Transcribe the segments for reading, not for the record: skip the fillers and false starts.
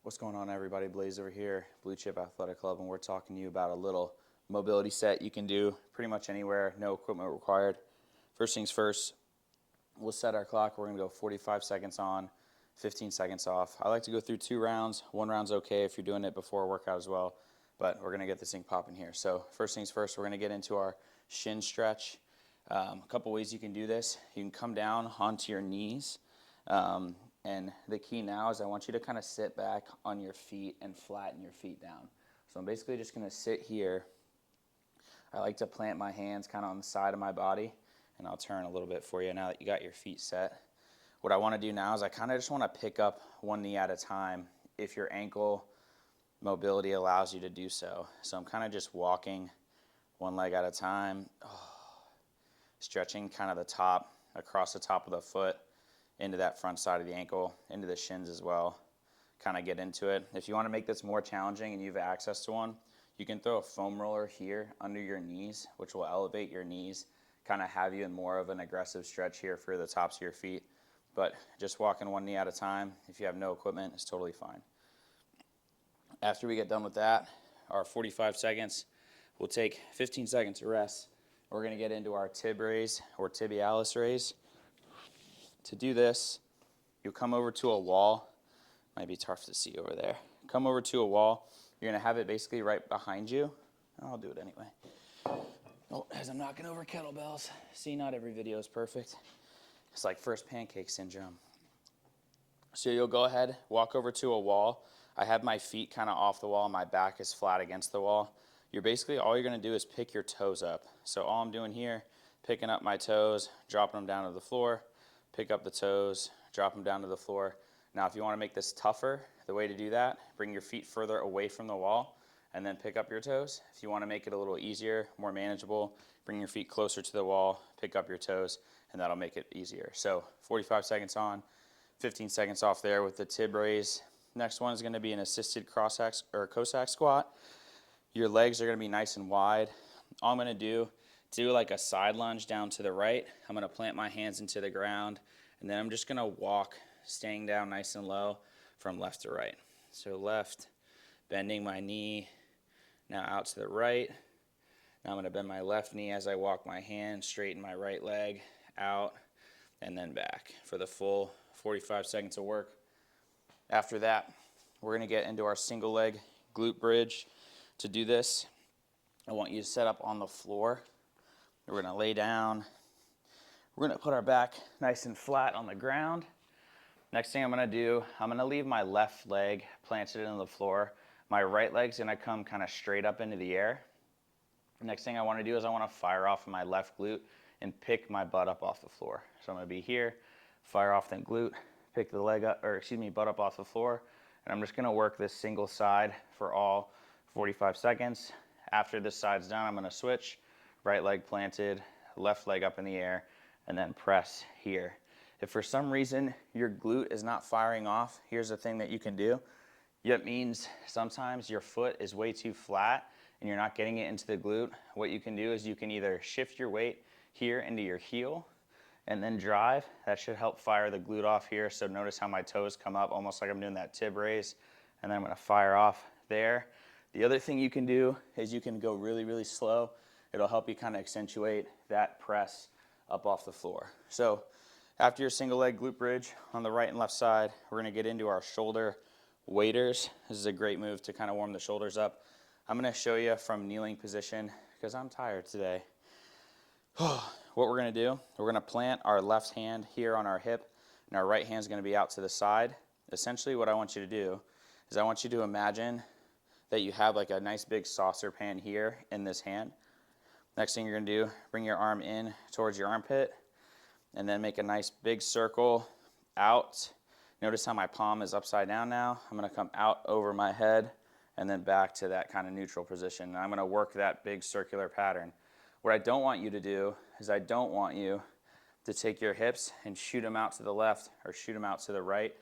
What's going on, everybody? Blaze over here, Blue Chip Athletic Club, and we're talking to you about a little mobility set you can do pretty much anywhere, no equipment required. First things first, we'll set our clock. We're going to go 45 seconds on, 15 seconds off. I like to go through 2 rounds. 1 round's okay if you're doing it before a workout as well, but we're going to get this thing popping here. So first things first, we're going to get into our shin stretch. A couple ways you can do this. You can come down onto your knees. And the key now is I want you to kind of sit back on your feet and flatten your feet down. So I'm basically just going to sit here. I like to plant my hands kind of on the side of my body, and I'll turn a little bit for you now that you got your feet set. What I want to do now is I kind of just want to pick up one knee at a time if your ankle mobility allows you to do so. So I'm kind of just walking one leg at a time, stretching kind of the top, across the top of the foot, into that front side of the ankle, into the shins as well. Kind of get into it. If you want to make this more challenging and you have access to one, you can throw a foam roller here under your knees, which will elevate your knees, kind of have you in more of an aggressive stretch here for the tops of your feet. But just walking one knee at a time, if you have no equipment, is totally fine. After we get done with that, our 45 seconds, we'll take 15 seconds to rest. We're going to get into our Tib Raise or tibialis raise. To do this, you'll come over to a wall. Might be tough to see over there. Come over to a wall. You're going to have it basically right behind you. I'll do it anyway. Oh, as I'm knocking over kettlebells. See, not every video is perfect. It's like first pancake syndrome. So you'll go ahead, walk over to a wall. I have my feet kind of off the wall. My back is flat against the wall. All you're going to do is pick your toes up. So all I'm doing here, picking up my toes, dropping them down to the floor. Pick up the toes, drop them down to the floor. Now, if you want to make this tougher, the way to do that, bring your feet further away from the wall and then pick up your toes. If you want to make it a little easier, more manageable, bring your feet closer to the wall, pick up your toes, and that'll make it easier. So 45 seconds on, 15 seconds off there with the Tib Raise. Next one is going to be an assisted Cossack squat. Your legs are going to be nice and wide. All I'm going to do like a side lunge down to the right. I'm going to plant my hands into the ground, and then I'm just going to walk, staying down nice and low from left to right. So left, bending my knee, now out to the right. Now I'm going to bend my left knee as I walk my hand, straighten my right leg, out, and then back for the full 45 seconds of work. After that, we're going to get into our single leg glute bridge. To do this, I want you to set up on the floor. We're going to lay down. We're going to put our back nice and flat on the ground. Next thing I'm going to do, I'm going to leave my left leg planted into the floor. My right leg's going to come kind of straight up into the air. Next thing I want to do is I want to fire off my left glute and pick my butt up off the floor. So I'm going to be here, fire off the glute, pick the butt up off the floor, and I'm just going to work this single side for all 45 seconds. After this side's done, I'm going to switch. Right leg planted, left leg up in the air, and then press here. If for some reason your glute is not firing off, here's the thing that you can do. It means sometimes your foot is way too flat and you're not getting it into the glute. What you can do is you can either shift your weight here into your heel and then drive. That should help fire the glute off here. So notice how my toes come up almost like I'm doing that Tib Raise, and then I'm going to fire off there. The other thing you can do is you can go really, really slow. It'll help you kind of accentuate that press up off the floor. So after your single leg glute bridge on the right and left side, we're going to get into our shoulder waders. This is a great move to kind of warm the shoulders up. I'm going to show you from kneeling position because I'm tired today. What we're going to do, we're going to plant our left hand here on our hip, and our right hand is going to be out to the side. Essentially what I want you to do is I want you to imagine that you have like a nice big saucer pan here in this hand. Next thing you're going to do, bring your arm in towards your armpit and then make a nice big circle out. Notice how my palm is upside down now. I'm going to come out over my head and then back to that kind of neutral position. And I'm going to work that big circular pattern. What I don't want you to do is I don't want you to take your hips and shoot them out to the left or shoot them out to the right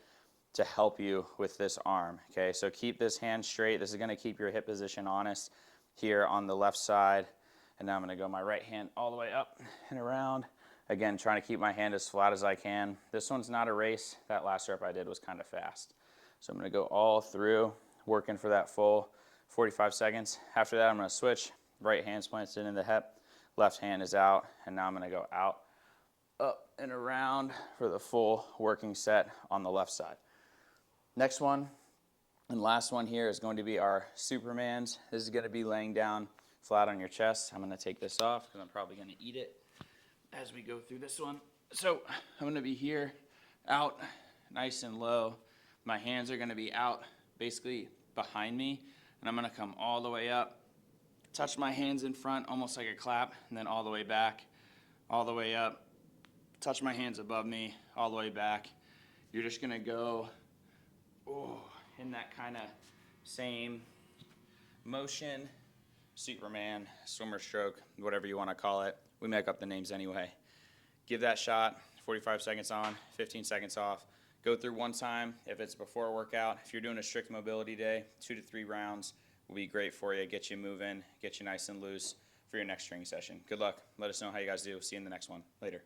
to help you with this arm. Okay, so keep this hand straight. This is going to keep your hip position honest here on the left side. And now I'm going to go my right hand all the way up and around. Again, trying to keep my hand as flat as I can. This one's not a race. That last rep I did was kind of fast. So I'm going to go all through, working for that full 45 seconds. After that, I'm going to switch. Right hand's planted in the hip, left hand is out, and now I'm going to go out, up, and around for the full working set on the left side. Next one and last one here is going to be our Supermans. This is going to be laying down flat on your chest. I'm going to take this off because I'm probably going to eat it as we go through this one. So I'm going to be here, out, nice and low. My hands are going to be out basically behind me, and I'm going to come all the way up, touch my hands in front almost like a clap, and then all the way back, all the way up, touch my hands above me, all the way back. You're just going to go in that kind of same motion, Superman, swimmer stroke, whatever you want to call it. We make up the names anyway. Give that shot, 45 seconds on, 15 seconds off. Go through one time if it's before a workout. If you're doing a strict mobility day, 2 to 3 rounds will be great for you. Get you moving, get you nice and loose for your next training session. Good luck. Let us know how you guys do. See you in the next one. Later.